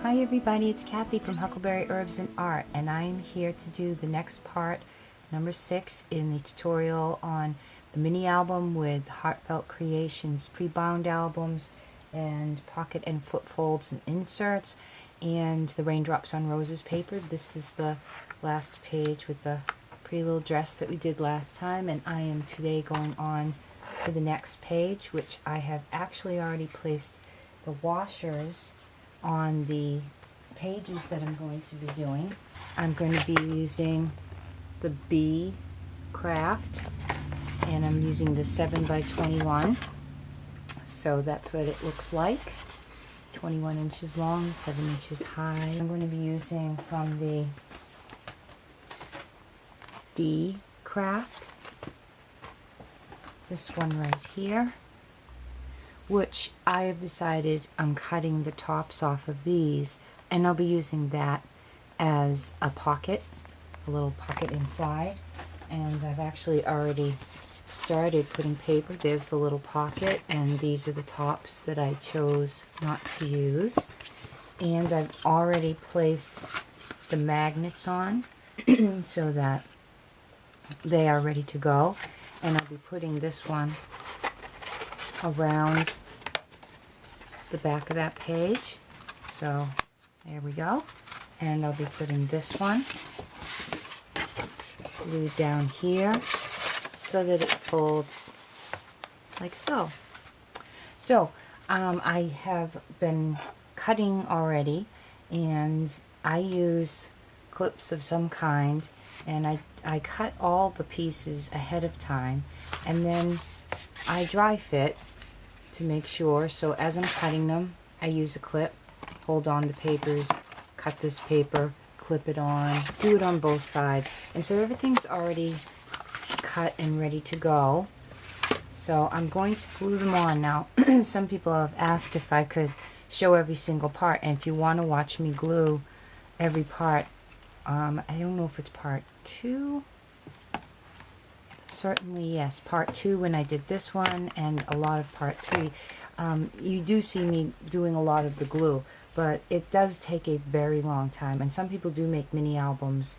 Hi everybody, it's Kathy from Huckleberry Herbs and Art, and I'm here to do the next part, number 6, in the tutorial on the mini album with Heartfelt Creations pre-bound albums and pocket and flip folds and inserts, and the Raindrops on Roses paper. This is the last page with the pretty little dress that we did last time, and I am today going on to the next page, which I have actually already placed the washers on the pages that I'm going to be doing. I'm going to be using the B Craft, and I'm using the 7 by 21. So that's what it looks like. 21 inches long, 7 inches high. I'm going to be using from the D Craft, this one right here, which I have decided I'm cutting the tops off of these, and I'll be using that as a pocket, a little pocket inside. And I've actually already started putting paper. There's the little pocket, and these are the tops that I chose not to use. And I've already placed the magnets on so that they are ready to go. And I'll be putting this one around the back of that page. So there we go. And I'll be putting this one glued down here so that it folds like so. So I have been cutting already, and I use clips of some kind, and I cut all the pieces ahead of time, and then I dry fit to make sure. So as I'm cutting them, I use a clip, hold on the papers, cut this paper, clip it on, do it on both sides. And so everything's already cut and ready to go. So I'm going to glue them on now. Some people have asked if I could show every single part, and if you want to watch me glue every part, I don't know if it's part 2. Certainly, yes, part 2 when I did this one, and a lot of part 3. You do see me doing a lot of the glue, but it does take a very long time, and some people do make mini albums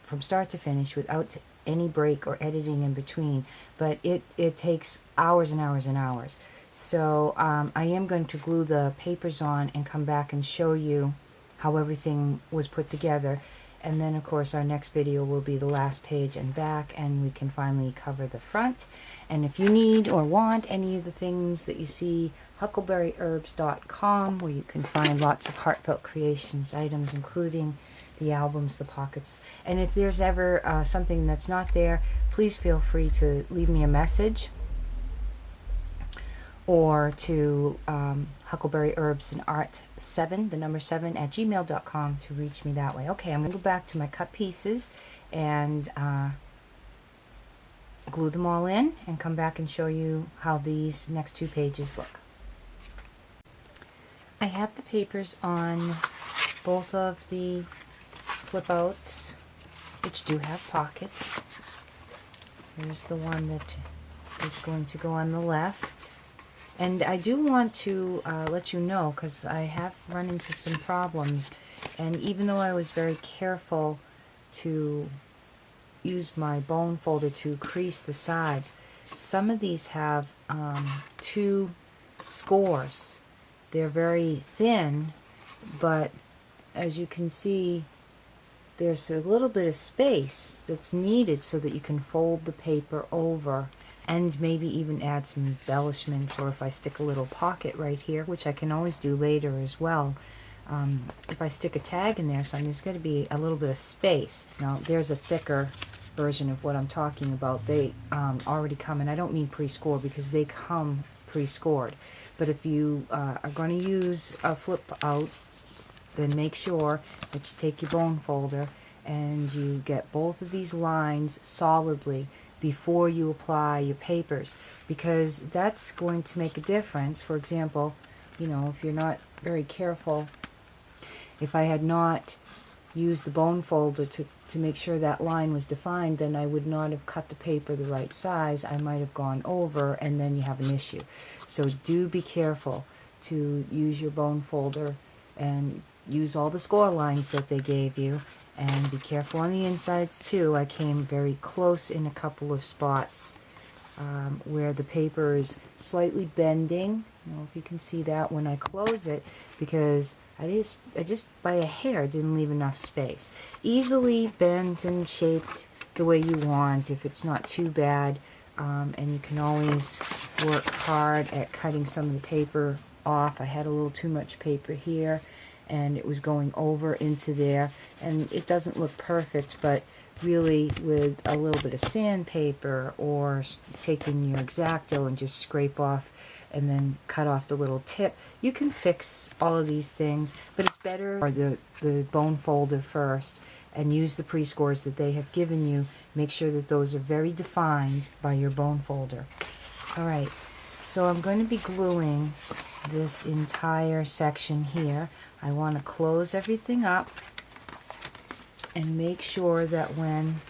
from start to finish without any break or editing in between, but it takes hours and hours and hours. So I am going to glue the papers on and come back and show you how everything was put together. And then, of course, our next video will be the last page and back, and we can finally cover the front. And if you need or want any of the things that you see, huckleberryherbs.com, where you can find lots of Heartfelt Creations items, including the albums, the pockets. And if there's ever something that's not there, please feel free to leave me a message, or to Huckleberry Herbs and Art 7, the number 7, at gmail.com to reach me that way. Okay, I'm going to go back to my cut pieces and glue them all in and come back and show you how these next 2 pages look. I have the papers on both of the flip outs, which do have pockets. Here's the one that is going to go on the left. And I do want to let you know, because I have run into some problems, and even though I was very careful to use my bone folder to crease the sides, some of these have 2 scores. They're very thin, but as you can see, there's a little bit of space that's needed so that you can fold the paper over and maybe even add some embellishments, or if I stick a little pocket right here, which I can always do later as well. If I stick a tag in there, so there's going to be a little bit of space. Now there's a thicker version of what I'm talking about. They already come, and I don't mean pre-scored, because they come pre-scored. But if you are going to use a flip out, then make sure that you take your bone folder and you get both of these lines solidly before you apply your papers, because that's going to make a difference. For example, you know, if you're not very careful, if I had not used the bone folder to make sure that line was defined, then I would not have cut the paper the right size. I might have gone over, and then you have an issue. So do be careful to use your bone folder and use all the score lines that they gave you, and be careful on the insides too. I came very close in a couple of spots where the paper is slightly bending. I don't know if you can see that when I close it, because I just by a hair didn't leave enough space. Easily bent and shaped the way you want if it's not too bad, and you can always work hard at cutting some of the paper off. I had a little too much paper here, and it was going over into there, and it doesn't look perfect, but really with a little bit of sandpaper or taking your X-Acto and just scrape off and then cut off the little tip, you can fix all of these things. But it's better for the bone folder first and use the pre-scores that they have given you. Make sure that those are very defined by your bone folder. Alright, so I'm going to be gluing this entire section here. I want to close everything up and make sure that when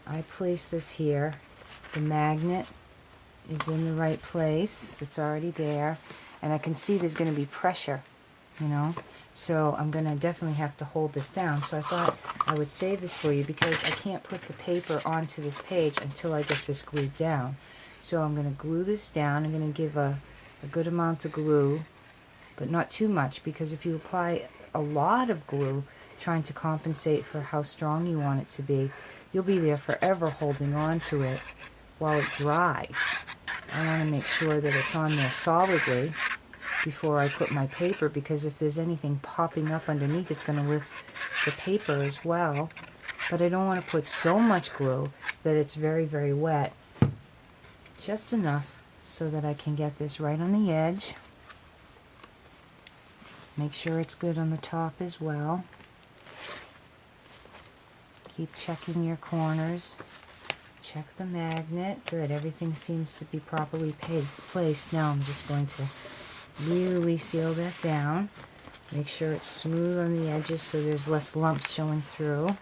I place this here, the magnet is in the right place. It's already there, and I can see there's going to be pressure, you know, so I'm going to definitely have to hold this down. So I thought I would save this for you because I can't put the paper onto this page until I get this glued down. So I'm going to glue this down. I'm going to give a good amount of glue, but not too much, because if you apply a lot of glue trying to compensate for how strong you want it to be, you'll be there forever holding on to it while it dries. I want to make sure that it's on there solidly before I put my paper, because if there's anything popping up underneath, it's going to lift the paper as well. But I don't want to put so much glue that it's very, very wet. Just enough so that I can get this right on the edge. Make sure it's good on the top as well. Keep checking your corners. Check the magnet. Good, everything seems to be properly placed. Now I'm just going to really seal that down. Make sure it's smooth on the edges so there's less lumps showing through.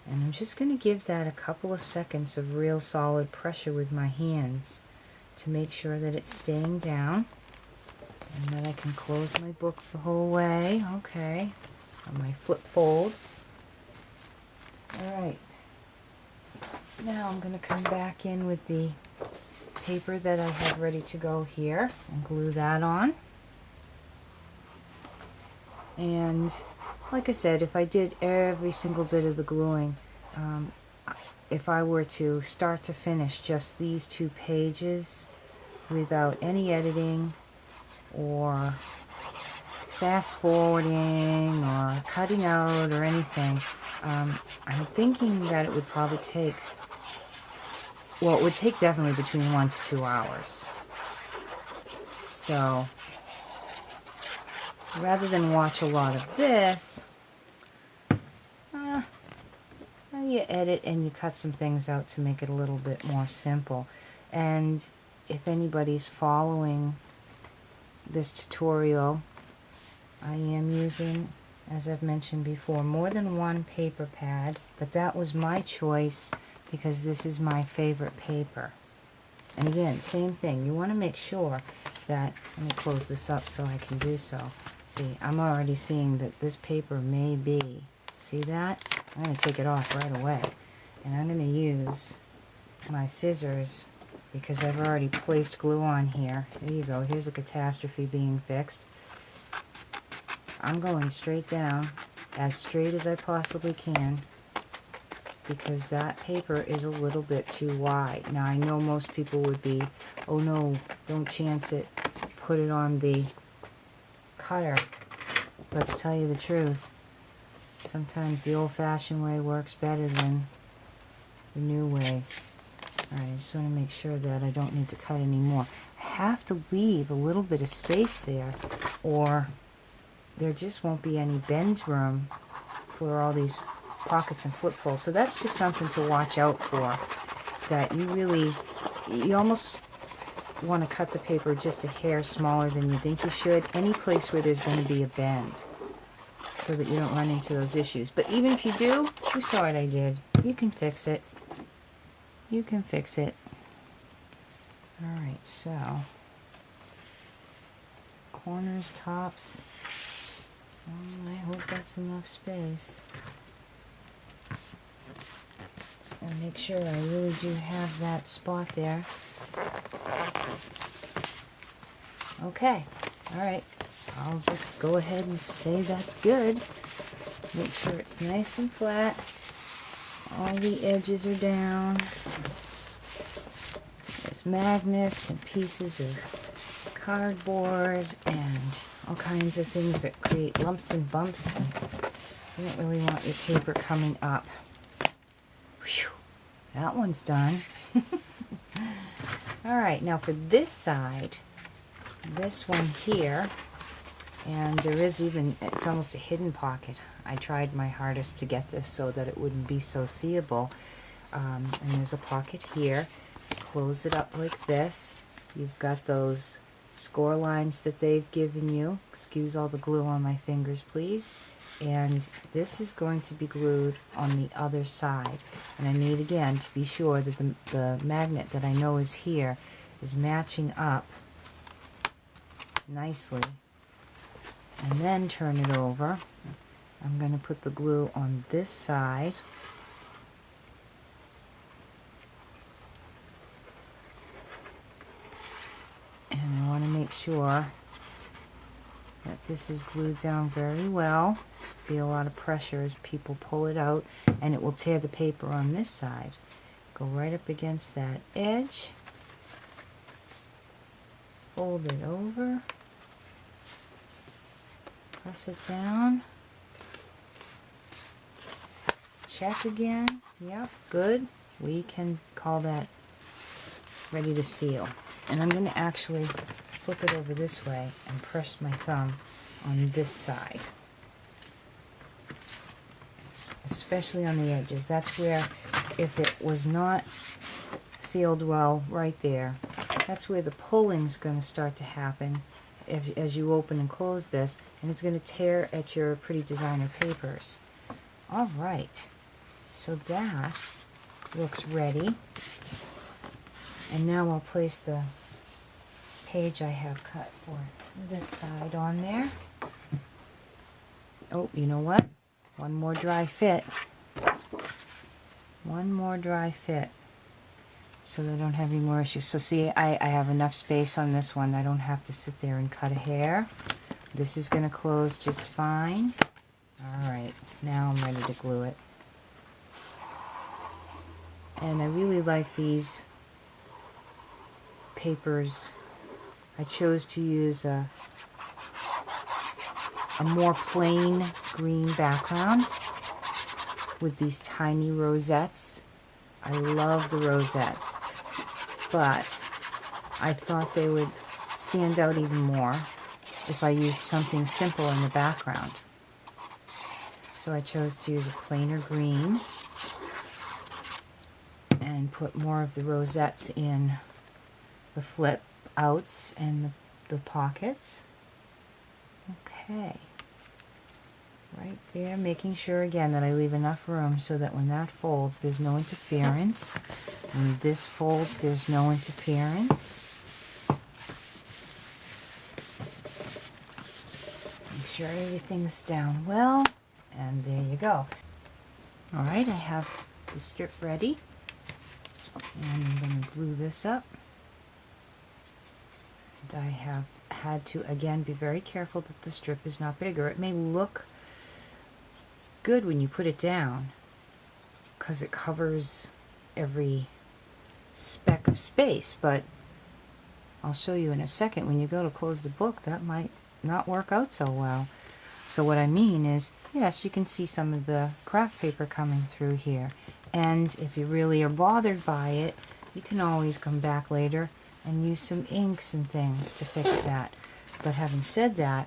And I'm just going to give that a couple of seconds of real solid pressure with my hands to make sure that it's staying down and that I can close my book the whole way. Okay, on my flip fold. Alright, now I'm going to come back in with the paper that I have ready to go here and glue that on. And like I said, if I did every single bit of the gluing, if I were to start to finish just these 2 pages without any editing or fast forwarding or cutting out or anything, I'm thinking that it would probably take, well, it would take definitely between 1 to 2 hours. So rather than watch a lot of this, you edit and you cut some things out to make it a little bit more simple. And if anybody's following this tutorial, I am using, as I've mentioned before, more than one paper pad, but that was my choice because this is my favorite paper. And again, same thing, you want to make sure that, let me close this up so I can do so. See, I'm already seeing that this paper may be, see that? I'm going to take it off right away. And I'm going to use my scissors because I've already placed glue on here. There you go, here's a catastrophe being fixed. I'm going straight down, as straight as I possibly can, because that paper is a little bit too wide. Now I know most people would be, oh no, don't chance it, put it on the cutter. But to tell you the truth, sometimes the old-fashioned way works better than the new ways. Alright, I just want to make sure that I don't need to cut anymore. I have to leave a little bit of space there, or there just won't be any bend room for all these pockets and flip folds. So that's just something to watch out for, that you almost want to cut the paper just a hair smaller than you think you should, any place where there's going to be a bend, so that you don't run into those issues. But even if you do, you saw what I did. You can fix it. You can fix it. Alright, so corners, tops, I hope that's enough space. And make sure I really do have that spot there. Okay, alright. I'll just go ahead and say that's good. Make sure it's nice and flat. All the edges are down. There's magnets and pieces of cardboard and all kinds of things that create lumps and bumps. And you don't really want your paper coming up. Whew, that one's done. Alright, now for this side, this one here, and there is even, it's almost a hidden pocket. I tried my hardest to get this so that it wouldn't be so seeable. And there's a pocket here. Close it up like this. You've got those score lines that they've given you. Excuse all the glue on my fingers, please. And this is going to be glued on the other side. And I need, again, to be sure that the magnet that I know is here is matching up nicely. And then turn it over. I'm going to put the glue on this side. And I want to make sure that this is glued down very well. There'll be a lot of pressure as people pull it out, and it will tear the paper on this side. Go right up against that edge. Fold it over. Press it down. Check again. Yep, good. We can call that ready to seal. And I'm going to actually flip it over this way and press my thumb on this side. Especially on the edges. That's where, if it was not sealed well right there, that's where the pulling's going to start to happen as you open and close this, and it's going to tear at your pretty designer papers. Alright, so that looks ready. And now I'll place the page I have cut for this side on there. Oh, you know what? One more dry fit. One more dry fit. So that I don't have any more issues. So see, I have enough space on this one. I don't have to sit there and cut a hair. This is going to close just fine. Alright, now I'm ready to glue it. And I really like these papers. I chose to use a more plain green background with these tiny rosettes. I love the rosettes, but I thought they would stand out even more if I used something simple in the background. So I chose to use a plainer green and put more of the rosettes in the flip outs and the pockets. Okay. Right there, making sure again that I leave enough room so that when that folds, there's no interference. When this folds, there's no interference. Make sure everything's down well, and there you go. Alright, I have the strip ready. And I'm going to glue this up. And I have had to, again, be very careful that the strip is not bigger. It may look good when you put it down because it covers every speck of space, but I'll show you in a second when you go to close the book that might not work out so well. So what I mean is, yes, you can see some of the craft paper coming through here, and if you really are bothered by it, you can always come back later and use some inks and things to fix that. But having said that,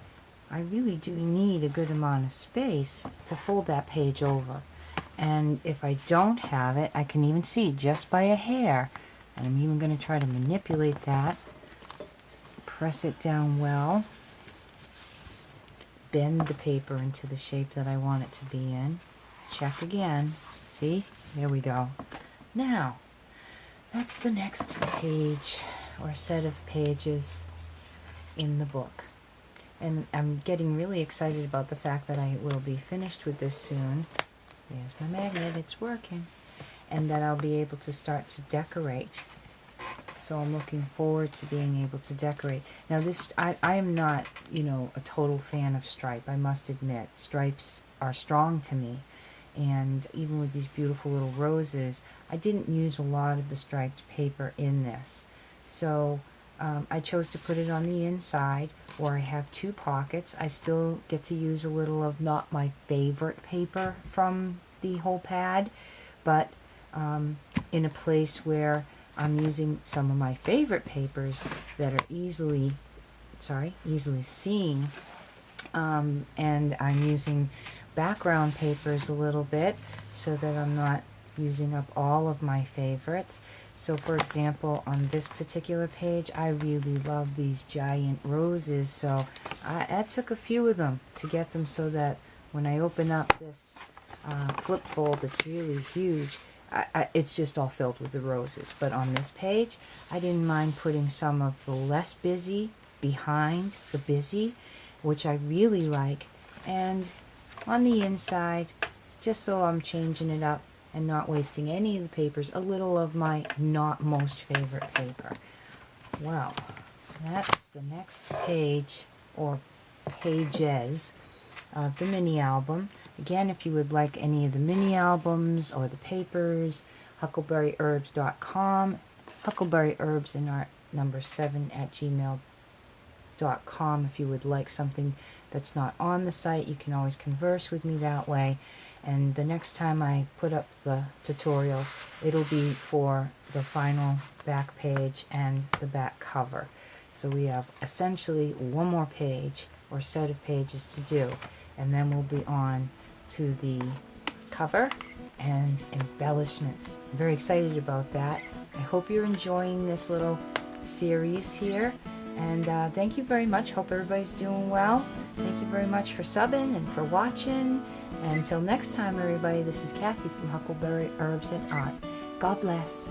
I really do need a good amount of space to fold that page over. And if I don't have it, I can even see just by a hair. And I'm even going to try to manipulate that. Press it down well. Bend the paper into the shape that I want it to be in. Check again. See? There we go. Now, that's the next page or set of pages in the book. And I'm getting really excited about the fact that I will be finished with this soon. There's my magnet, it's working. And that I'll be able to start to decorate. So I'm looking forward to being able to decorate. Now this, I am not, you know, a total fan of stripe, I must admit. Stripes are strong to me. And even with these beautiful little roses, I didn't use a lot of the striped paper in this. So I chose to put it on the inside where I have 2 pockets. I still get to use a little of not my favorite paper from the whole pad, but in a place where I'm using some of my favorite papers that are easily seen, and I'm using background papers a little bit so that I'm not using up all of my favorites. So for example, on this particular page, I really love these giant roses, so I took a few of them to get them so that when I open up this flip fold that's really huge, it's just all filled with the roses. But on this page, I didn't mind putting some of the less busy behind the busy, which I really like, and on the inside, just so I'm changing it up and not wasting any of the papers, a little of my not most favorite paper. Well, that's the next page, or pages, of the mini album. Again, if you would like any of the mini albums or the papers, huckleberryherbs.com, huckleberryherbs in our number 7 at gmail.com. If you would like something that's not on the site, you can always converse with me that way. And the next time I put up the tutorial, it'll be for the final back page and the back cover. So we have essentially one more page or set of pages to do, and then we'll be on to the cover and embellishments. I'm very excited about that. I hope you're enjoying this little series here, and thank you very much. Hope everybody's doing well. Thank you very much for subbing and for watching. And until next time, everybody, this is Kathy from Huckleberry Herbs and Art. God bless.